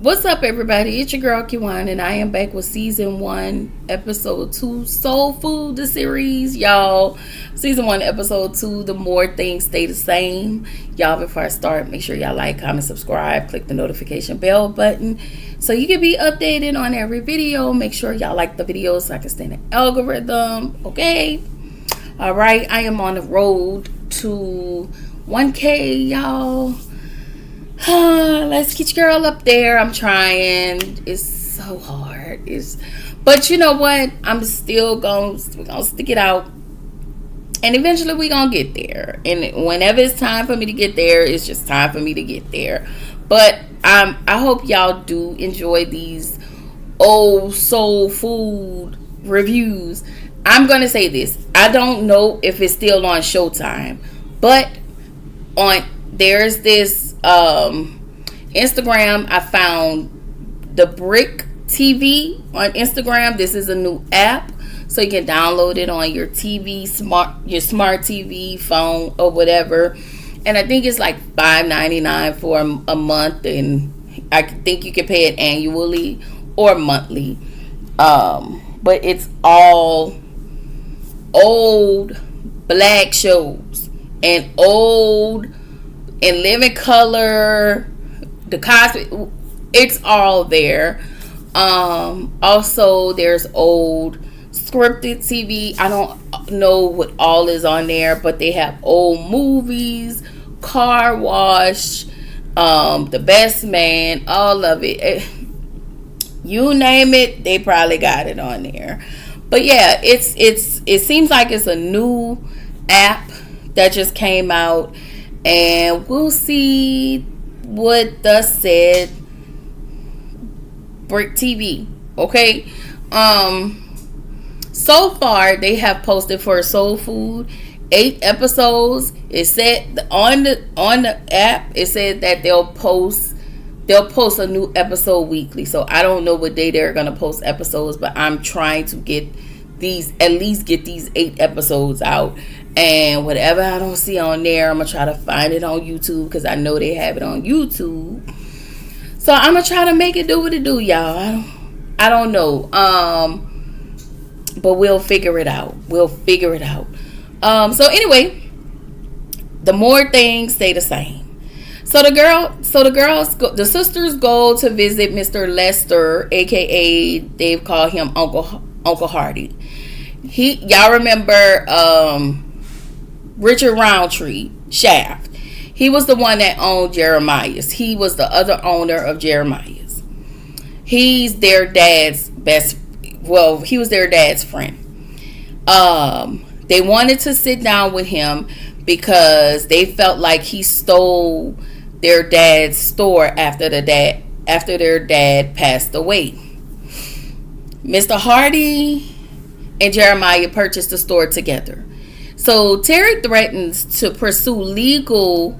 What's up, everybody? It's your girl Kiwan, and I am back with season 1, episode 2, Soul Food, the series, y'all. Season 1, episode 2, the more things stay the same. Y'all, before I start, make sure y'all like, comment, subscribe, click the notification bell button so you can be updated on every video. Make sure y'all like the video so I can stay in the algorithm, okay? All right, I am on the road to 1K, y'all. Let's get your girl up there. I'm trying. It's so hard. But you know what? I'm still gonna stick it out, and eventually we gonna get there. And whenever it's time for me to get there, it's just time for me to get there. But I hope y'all do enjoy these old soul food reviews. I'm gonna say this. I don't know if it's still on Showtime, but there's this Instagram. I found the Brick TV on Instagram. This is a new app, so you can download it on your TV, your smart TV, phone, or whatever. And I think it's like $5.99 for a month, and I think you can pay it annually or monthly. But it's all old black shows and old in living color, the Cosby, it's all there. Also, there's old scripted TV. I don't know what all is on there, but they have old movies, Car Wash, The Best Man, all of it. You name it, they probably got it on there. But yeah, it seems like it's a new app that just came out. And we'll see what the said Brick TV. Okay. So far they have posted for Soul Food 8 episodes. It said on the app, it said that they'll post a new episode weekly. So I don't know what day they're gonna post episodes, but I'm trying to get these 8 episodes out. And whatever I don't see on there, I'm going to try to find it on YouTube, because I know they have it on YouTube. So I'm going to try to make it do what it do, y'all. I don't know. But we'll figure it out. So anyway, the more things stay the same. So the sisters go to visit Mr. Lester, aka they've called him Uncle Hardy. Y'all remember Richard Roundtree, Shaft. He was the one that owned Jeremiah's. He was the other owner of Jeremiah's. He's their dad's he was their dad's friend. They wanted to sit down with him because they felt like he stole their dad's store after their dad passed away. Mr. Hardy and Jeremiah purchased the store together. So Terry threatens to pursue legal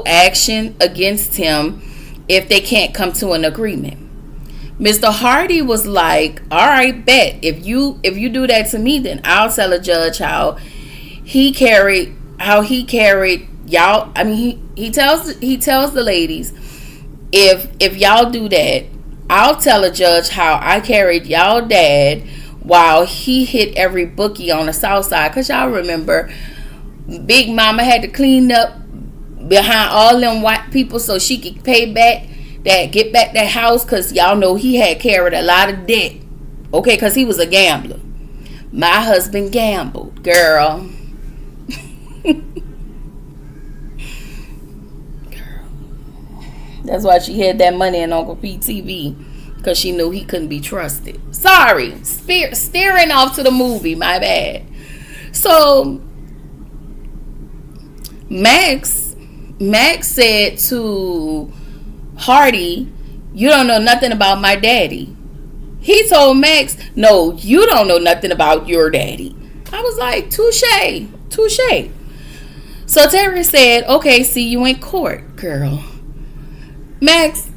action against him if they can't come to an agreement. Mr. Hardy was like, all right, bet. If you do that to me, then I'll tell a judge how he carried y'all. I mean, he tells the ladies, if y'all do that, I'll tell a judge how I carried y'all dad while he hit every bookie on the south side. Because y'all remember, Big Mama had to clean up behind all them white people so she could get back that house. Because y'all know he had carried a lot of debt. Okay, because he was a gambler. My husband gambled, girl. That's why she had that money in Uncle P TV, because she knew he couldn't be trusted. Sorry, steering off to the movie, my bad. So Max said to Hardy, you don't know nothing about my daddy. He told Max, no, you don't know nothing about your daddy. I was like, touche. So Terry said, okay, see you in court, girl. Max,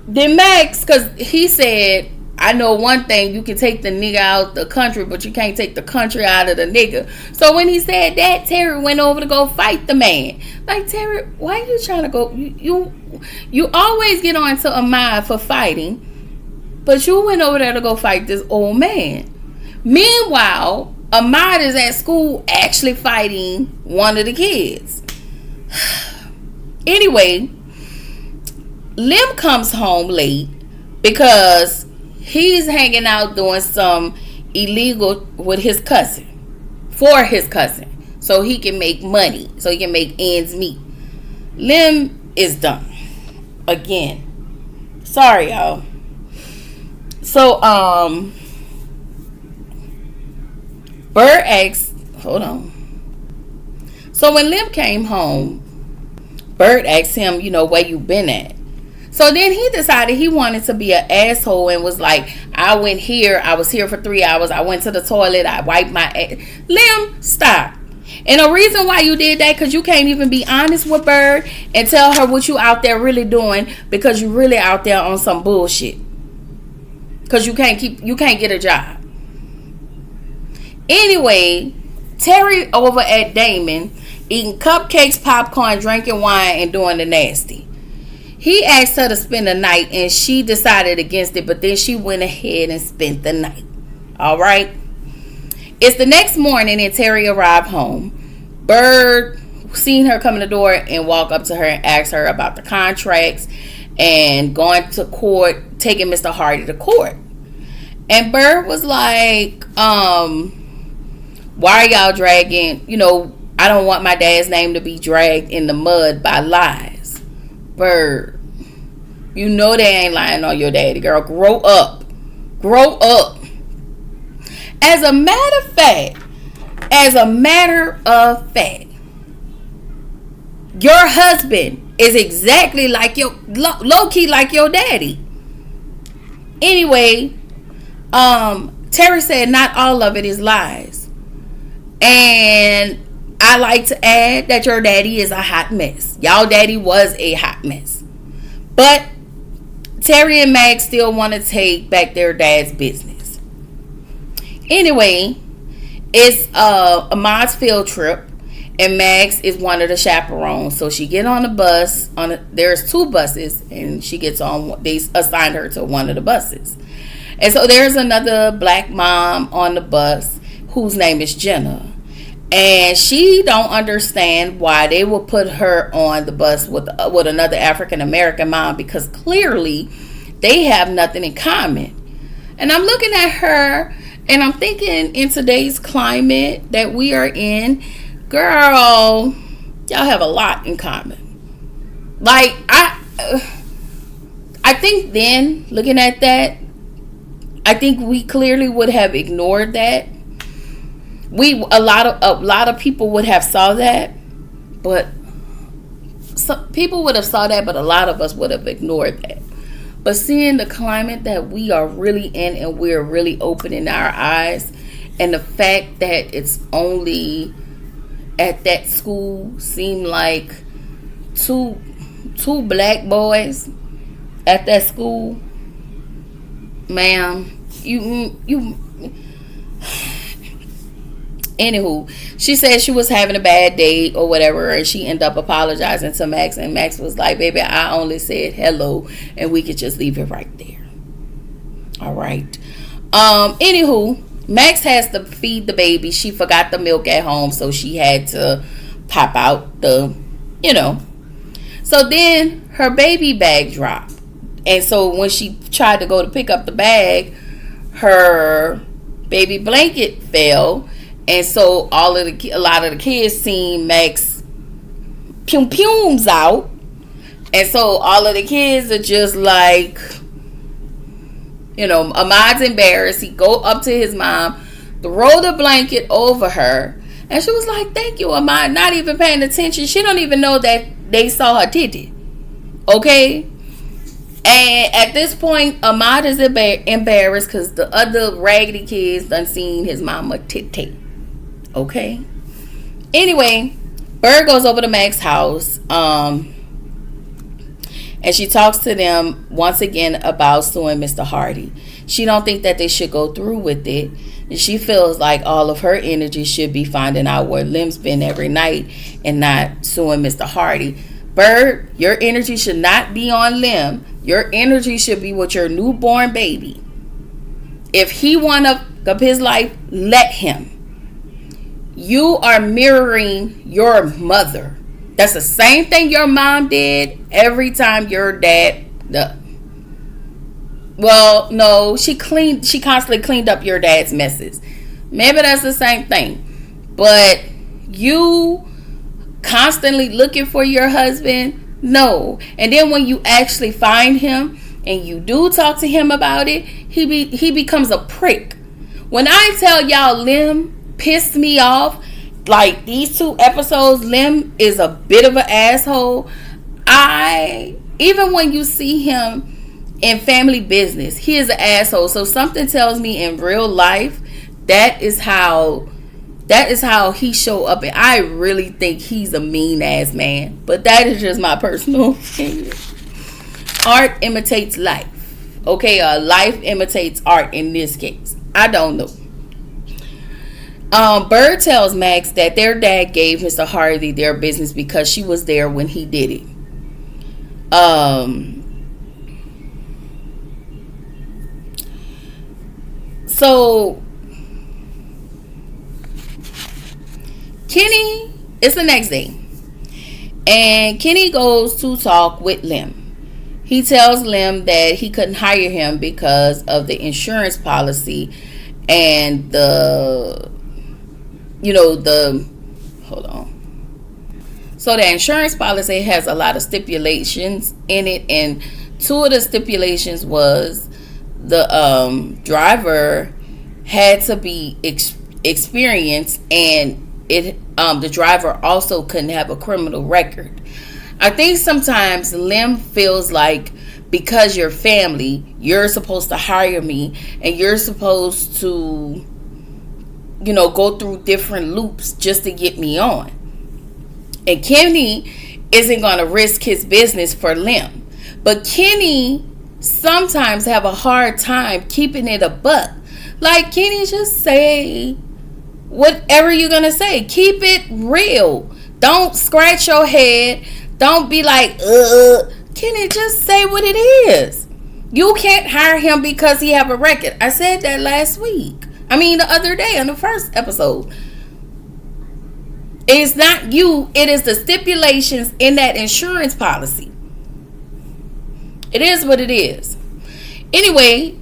because he said, I know one thing, you can take the nigga out the country, but you can't take the country out of the nigga. So when he said that, Terry went over to go fight the man. Like, Terry, why are you trying to go? You always get on to Ahmad for fighting, but you went over there to go fight this old man. Meanwhile, Ahmad is at school actually fighting one of the kids. Anyway, Lim comes home late because he's hanging out doing some illegal with his cousin. For his cousin. So he can make money. So he can make ends meet. Lim is done. Again. Sorry, y'all. So, Bird asks, hold on. So when Lim came home, Bird asked him, where you been at? So then he decided he wanted to be an asshole and was like, I went here. I was here for 3 hours. I went to the toilet. I wiped my ass. Lim, stop. And the reason why you did that, because you can't even be honest with Bird and tell her what you out there really doing, because you really out there on some bullshit. Because you can't get a job. Anyway, Terry over at Damon eating cupcakes, popcorn, drinking wine, and doing the nasty. He asked her to spend the night, and she decided against it, but then she went ahead and spent the night. All right? It's the next morning, and Terry arrived home. Bird seen her come in the door and walk up to her and ask her about the contracts and going to court, taking Mr. Hardy to court. And Bird was like, why are y'all dragging, I don't want my dad's name to be dragged in the mud by lies. Bird, they ain't lying on your daddy, girl. Grow up. Grow up. As a matter of fact, your husband is exactly like low-key like your daddy. Anyway, Terry said not all of it is lies. And I like to add that your daddy is a hot mess. Y'all daddy was a hot mess. But Terry and Max still want to take back their dad's business. Anyway, it's Ahmad's field trip, and Max is one of the chaperones. So she get on the bus. There's 2 buses, and she gets on. They assigned her to one of the buses. And so there's another black mom on the bus whose name is Jenna. And she don't understand why they will put her on the bus with another African American mom, because clearly they have nothing in common. And I'm looking at her and I'm thinking, in today's climate that we are in, girl, y'all have a lot in common. Like, I think then, looking at that, I think we clearly would have ignored that. A lot of people would have saw that, but some people would have saw that, but a lot of us would have ignored that. But seeing the climate that we are really in, and we're really opening our eyes, and the fact that it's only at that school seemed like two black boys at that school, ma'am, you anywho, she said she was having a bad day or whatever, and she ended up apologizing to Max, and Max was like, baby, I only said hello, and we could just leave it right there. All right. Anywho, Max has to feed the baby. She forgot the milk at home, so she had to pop out the, So then her baby bag dropped. And so when she tried to go to pick up the bag, her baby blanket fell. And so a lot of the kids seen Max pums out. And so all of the kids are just like, Ahmad's embarrassed. He go up to his mom, throw the blanket over her. And she was like, thank you, Ahmad. Not even paying attention. She don't even know that they saw her titty. Okay? And at this point, Ahmad is embarrassed because the other raggedy kids done seen his mama titty. Okay? Anyway, Bird goes over to Max's house. And she talks to them once again about suing Mr. Hardy. She don't think that they should go through with it. And she feels like all of her energy should be finding out where Lem's been every night and not suing Mr. Hardy. Bird, your energy should not be on Lem. Your energy should be with your newborn baby. If he want to up his life, let him. You are mirroring your mother. That's the same thing your mom did every time your dad. Well, no, she constantly cleaned up your dad's messes. Maybe that's the same thing. But you constantly looking for your husband, no. And then when you actually find him and you do talk to him about it, he becomes a prick. When I tell y'all Lem pissed me off, like these 2 episodes, Lem is a bit of an asshole. Even when you see him in Family Business, he is an asshole. So something tells me in real life that is how he show up, and I really think he's a mean ass man. But that is just my personal opinion. Art imitates life. Okay, life imitates art in this case. I don't know. Bird tells Max that their dad gave Mr. Hardy their business because she was there when he did it. So Kenny, it's the next day, and Kenny goes to talk with Lem. He tells Lem that he couldn't hire him because of the insurance policy and hold on. So the insurance policy has a lot of stipulations in it, and 2 of the stipulations was the driver had to be experienced, and the driver also couldn't have a criminal record. I think sometimes Lem feels like because you're family, you're supposed to hire me, and you're supposed to, go through different loops just to get me on. And Kenny isn't going to risk his business for Lem. But Kenny sometimes have a hard time keeping it a buck. Like, Kenny, just say whatever you're going to say. Keep it real. Don't scratch your head. Don't be like, Kenny, just say what it is. You can't hire him because he have a record. I said that last week. The other day on the first episode. It's not you. It is the stipulations in that insurance policy. It is what it is. Anyway,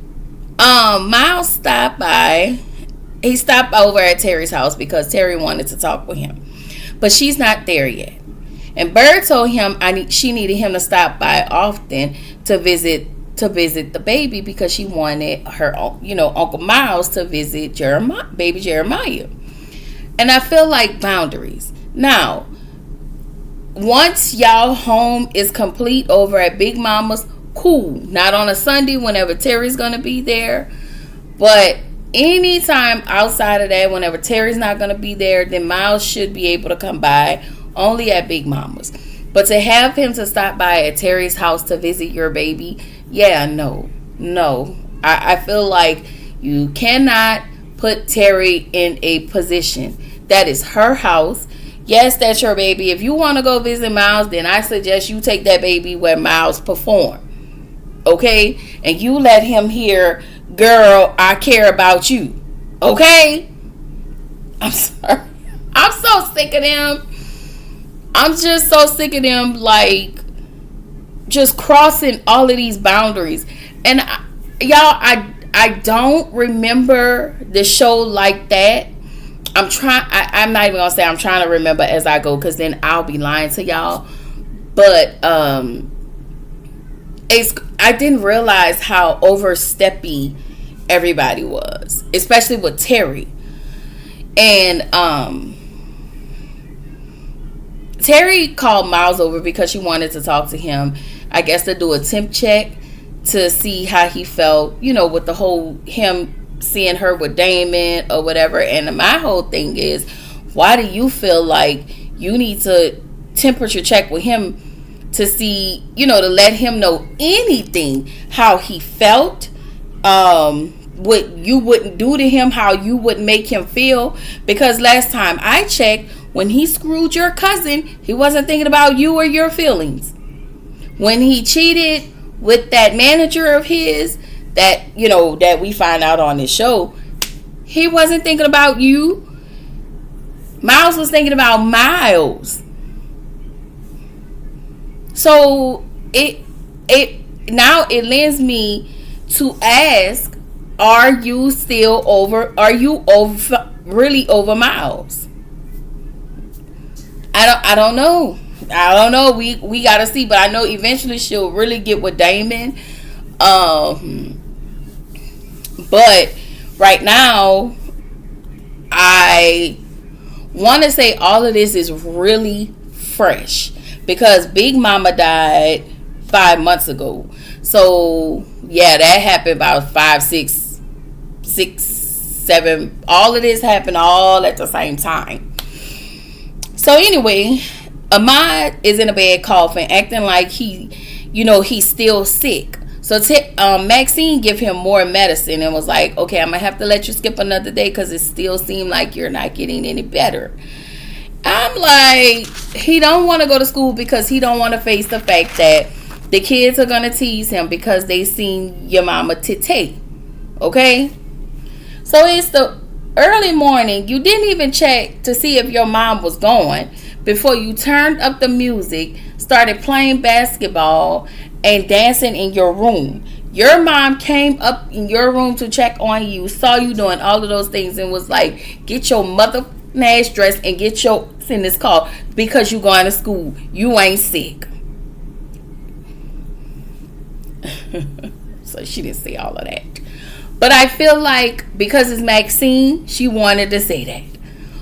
Miles stopped by. He stopped over at Terry's house because Terry wanted to talk with him. But she's not there yet. And Bird told him she needed him to stop by often to visit the baby because she wanted her, Uncle Miles to visit baby Jeremiah. And I feel like boundaries. Now, once y'all home is complete over at Big Mama's, cool. Not on a Sunday whenever Terry's going to be there. But anytime outside of that, whenever Terry's not going to be there, then Miles should be able to come by only at Big Mama's. But to have him to stop by at Terry's house to visit your baby, yeah, no. I feel like you cannot put Terry in a position. That is her house. Yes, that's your baby. If you want to go visit Miles, then I suggest you take that baby where Miles perform. Okay? And you let him hear, girl, I care about you. Okay? I'm sorry. I'm so sick of them. I'm just so sick of them, like, just crossing all of these boundaries. And I don't remember the show like that. I'm not even gonna say I'm trying to remember as I go, because then I'll be lying to y'all. But I didn't realize how oversteppy everybody was, especially with Terry. And Terry called Miles over because she wanted to talk to him, I guess, to do a temp check to see how he felt, with the whole him seeing her with Damon or whatever. And my whole thing is, why do you feel like you need to temperature check with him to see, to let him know anything, how he felt, what you wouldn't do to him, how you would make him feel. Because last time I checked, when he screwed your cousin, he wasn't thinking about you or your feelings. When he cheated with that manager of his, that that we find out on this show, he wasn't thinking about you. Miles was thinking about Miles. So it now it lends me to ask, are you really over Miles? I don't know. We gotta see, but I know eventually she'll really get with Damon. But right now, I want to say all of this is really fresh because Big Mama died 5 months ago. So yeah, that happened about 5, 6, 7. All of this happened all at the same time. So anyway, Ahmad is in a bed coughing, acting like he's still sick. So Maxine give him more medicine and was like, okay, I'm going to have to let you skip another day because it still seems like you're not getting any better. I'm like, he don't want to go to school because he don't want to face the fact that the kids are going to tease him because they seen your mama tete. Okay? So it's the early morning. You didn't even check to see if your mom was going before you turned up the music, started playing basketball and dancing in your room. Your mom came up in your room to check on you, saw you doing all of those things and was like, get your mother ass dressed and get your in this car because you going to school. You ain't sick. So she didn't say all of that. But I feel like because it's Maxine, she wanted to say that.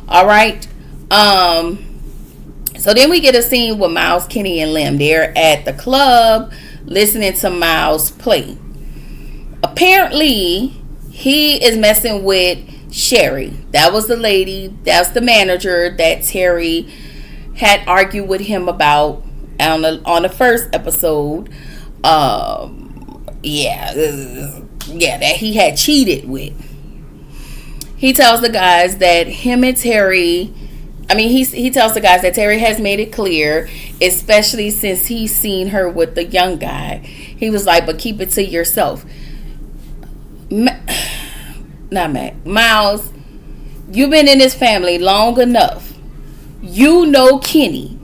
All right. So then we get a scene with Miles, Kenny, and Lem. They're at the club listening to Miles play. Apparently, he is messing with Sherry. That was the lady, that's the manager that Terry had argued with him about on the first episode. That he had cheated with. He tells the guys that he tells the guys that Terry has made it clear, especially since he's seen her with the young guy. He was like, but keep it to yourself. Miles, you've been in this family long enough. You know Kenny.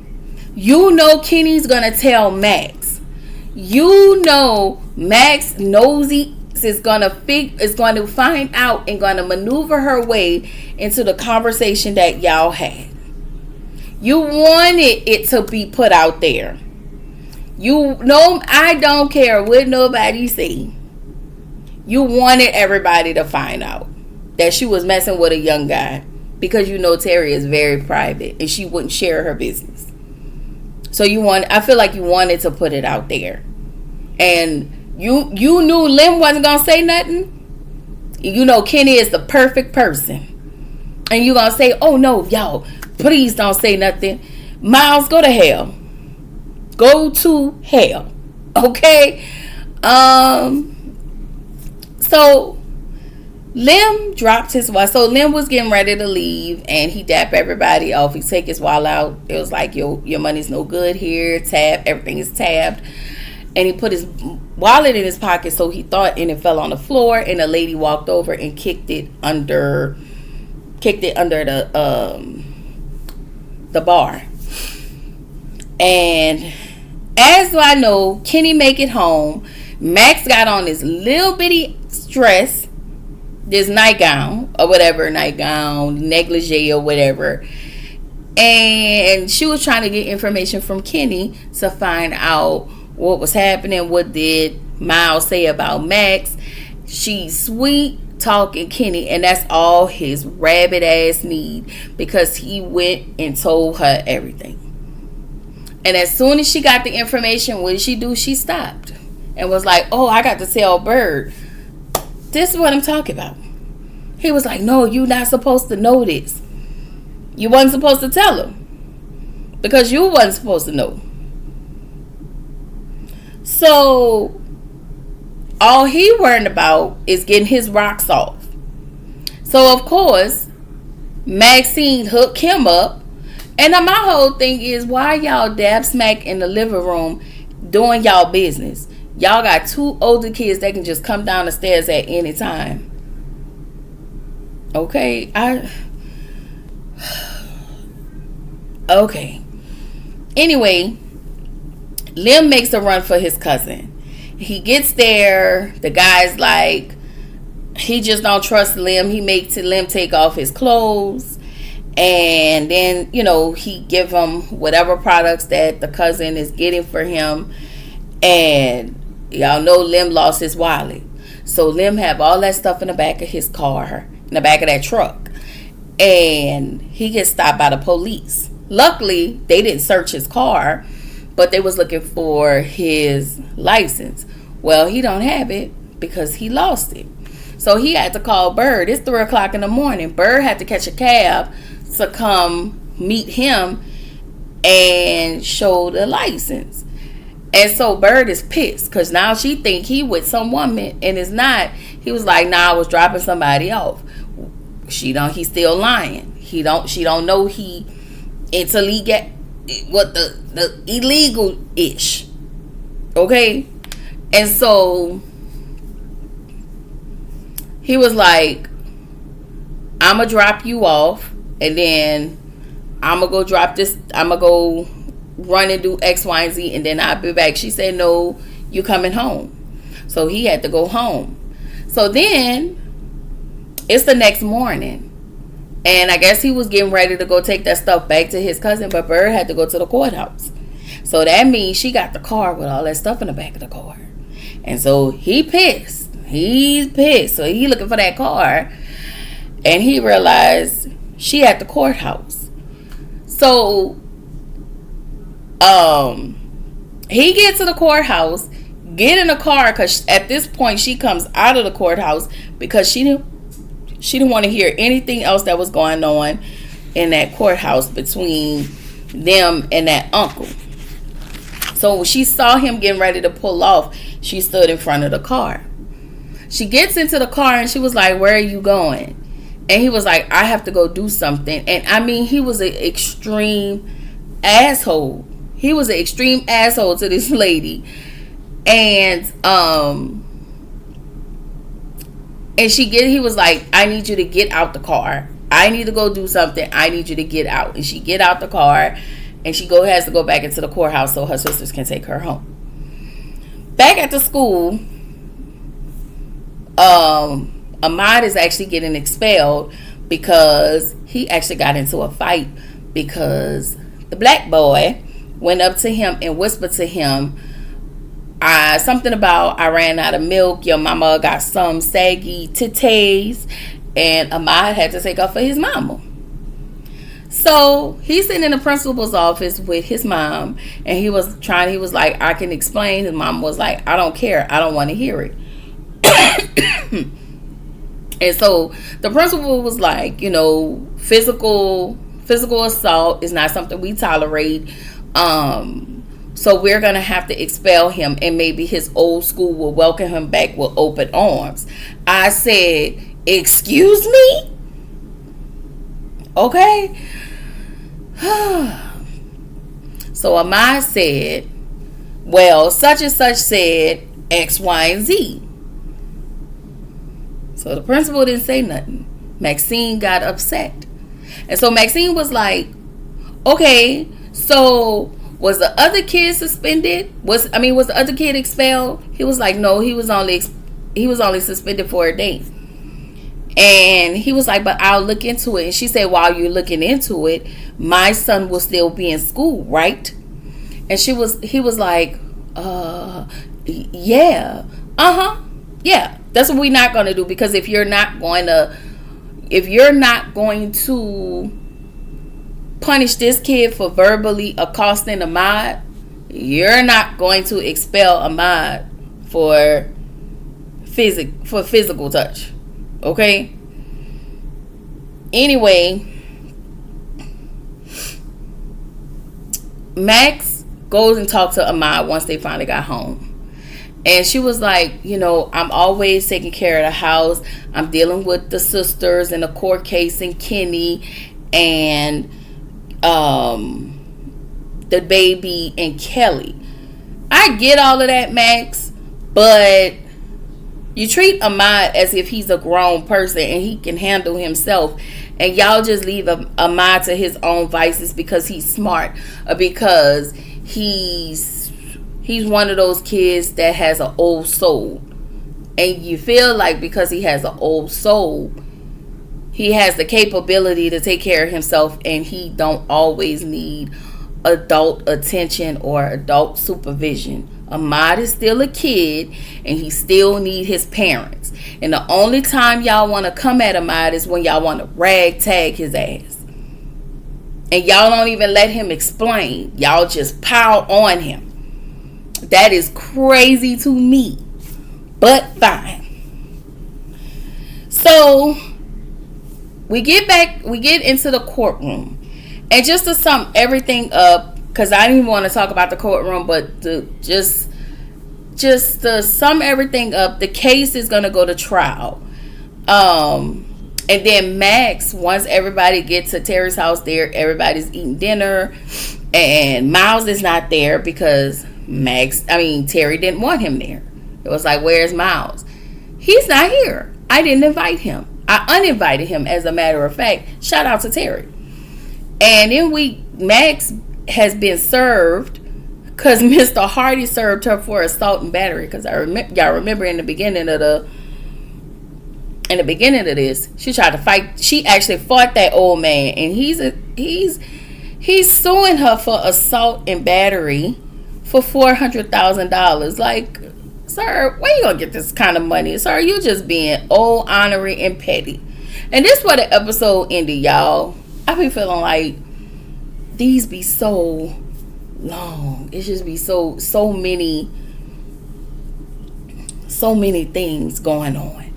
You know Kenny's gonna tell Max. You know Max nosy is going to find out and going to maneuver her way into the conversation that y'all had. You wanted it to be put out there. I don't care what nobody say. You wanted everybody to find out that she was messing with a young guy because Terry is very private and she wouldn't share her business. So I feel like you wanted to put it out there. And you knew Lem wasn't going to say nothing. Kenny is the perfect person. And you going to say, oh no, y'all, please don't say nothing. Miles, go to hell. Go to hell. Okay? So Lem dropped his wallet. So Lem was getting ready to leave and he dapped everybody off. He take his wallet out. It was like, your money's no good here. Everything is tabbed. And he put his wallet in his pocket, so he thought, and it fell on the floor. And a lady walked over and kicked it under the bar. And as I know, Kenny make it home. Max got on this little bitty dress, this nightgown, negligee or whatever. And she was trying to get information from Kenny to find out what was happening. What did Miles say about Max? She's sweet talking Kenny, and that's all his rabbit ass need, because he went and told her everything. And as soon as she got the information, what did she do? She stopped and was like, oh, I got to tell Bird. This is what I'm talking about. He was like, no, you're not supposed to know this. You wasn't supposed to tell her because you wasn't supposed to know. So all he worried about is getting his rocks off. So of course, Maxine hooked him up. And then my whole thing is, why y'all dab smack in the living room doing y'all business? Y'all got 2 older kids that can just come down the stairs at any time. Okay, okay. Anyway, Lim makes a run for his cousin. He gets there. The guy's like, he just don't trust Lim. He makes Lim take off his clothes. And then, he give him whatever products that the cousin is getting for him. And y'all know Lim lost his wallet. So Lim have all that stuff in the back of his car, in the back of that truck. And he gets stopped by the police. Luckily, they didn't search his car, but they was looking for his license. Well, he don't have it because he lost it. So he had to call Bird. It's 3 o'clock in the morning. Bird had to catch a cab to come meet him and show the license. And so Bird is pissed because now she think he with some woman and it's not. He was like, nah, I was dropping somebody off. He's still lying. She don't know he into legal, what the illegal ish. Okay? And so he was like, I'ma drop you off and then I'ma go drop this, I'ma go run and do X, Y, and Z and then I'll be back. She said, no, you coming home. So he had to go home. So then it's the next morning. And I guess he was getting ready to go take that stuff back to his cousin, but Bird had to go to the courthouse. So that means she got the car with all that stuff in the back of the car. And so he pissed. He's pissed. So he looking for that car. And he realized she at the courthouse. So he gets to the courthouse, get in the car, because at this point she comes out of the courthouse because she didn't want to hear anything else that was going on in that courthouse between them and that uncle. So when she saw him getting ready to pull off, she stood in front of the car. She gets into the car and she was like, where are you going? And he was like, I have to go do something. And I mean, he was an extreme asshole. He was an extreme asshole to this lady. And he was like, I need you to get out the car. I need to go do something. I need you to get out. And she get out the car and she has to go back into the courthouse so her sisters can take her home. Back at the school, Ahmad is actually getting expelled because he actually got into a fight because the black boy went up to him and whispered to him something about, I ran out of milk, your mama got some saggy titties, and Ahmad had to take off for his mama. So he's sitting in the principal's office with his mom, and he was like, I can explain. His mom was like, I don't care, I don't want to hear it. And so the principal was like, physical assault is not something we tolerate. So we're going to have to expel him, and maybe his old school will welcome him back with open arms. I said, excuse me? Okay. So Ahmad said, well, such and such said X, Y, and Z. So the principal didn't say nothing. Maxine got upset. And so Maxine was like, okay, so was the other kid suspended? Was the other kid expelled? He was like, no, he was only suspended for a day. And he was like, but I'll look into it. And she said, while you're looking into it, my son will still be in school, right? And he was like, yeah. Yeah. That's what we're not going to do, because if you're not going to punish this kid for verbally accosting Ahmad, you're not going to expel Ahmad for physical touch. Okay? Anyway, Max goes and talks to Ahmad once they finally got home. And she was like, I'm always taking care of the house. I'm dealing with the sisters in a court case in Kenny, and the baby and Kelly. I get all of that, Max, but you treat Ahmad as if he's a grown person and he can handle himself, and y'all just leave Ahmad to his own vices because he's smart, or because he's one of those kids that has an old soul, and you feel like because he has an old soul, he has the capability to take care of himself, and he don't always need adult attention or adult supervision. Ahmad is still a kid, and he still need his parents. And the only time y'all want to come at Ahmad is when y'all want to ragtag his ass. And y'all don't even let him explain. Y'all just pile on him. That is crazy to me. But fine. So we get into the courtroom. And just to sum everything up, because I didn't even want to talk about the courtroom, but just to sum everything up, the case is going to go to trial. And then Max, once everybody gets to Terry's house there, everybody's eating dinner, and Miles is not there because Terry didn't want him there. It was like, where's Miles? He's not here. I didn't invite him. I uninvited him, as a matter of fact. Shout out to Terry. And then Max has been served because Mr. Hardy served her for assault and battery. Because y'all remember in the beginning of this, she tried to fight. She actually fought that old man, and he's suing her for assault and battery for $400,000. Like, sir, where you gonna get this kind of money, sir? You just being old, ornery, and petty. And this is where the episode ended, y'all. I be feeling like these be so long. It just be so many things going on.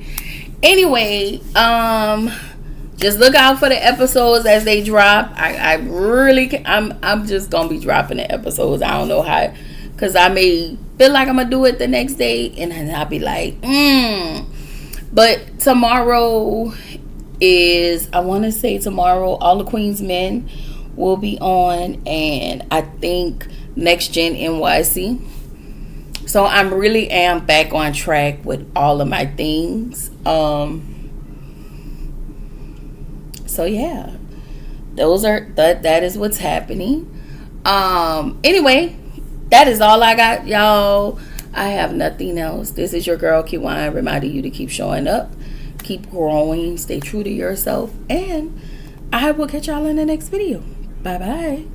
Anyway, just look out for the episodes as they drop. I'm just gonna be dropping the episodes. I don't know how, because I may feel like I'm gonna do it the next day, and then I'll be like, But tomorrow is, I want to say tomorrow, All the Queen's Men will be on, and I think Next Gen NYC. So I really am back on track with all of my things. So yeah, that is what's happening. Anyway, that is all I got, y'all. I have nothing else. This is your girl Kiwan, reminding you to keep showing up, keep growing, stay true to yourself, and I will catch y'all in the next video. Bye bye.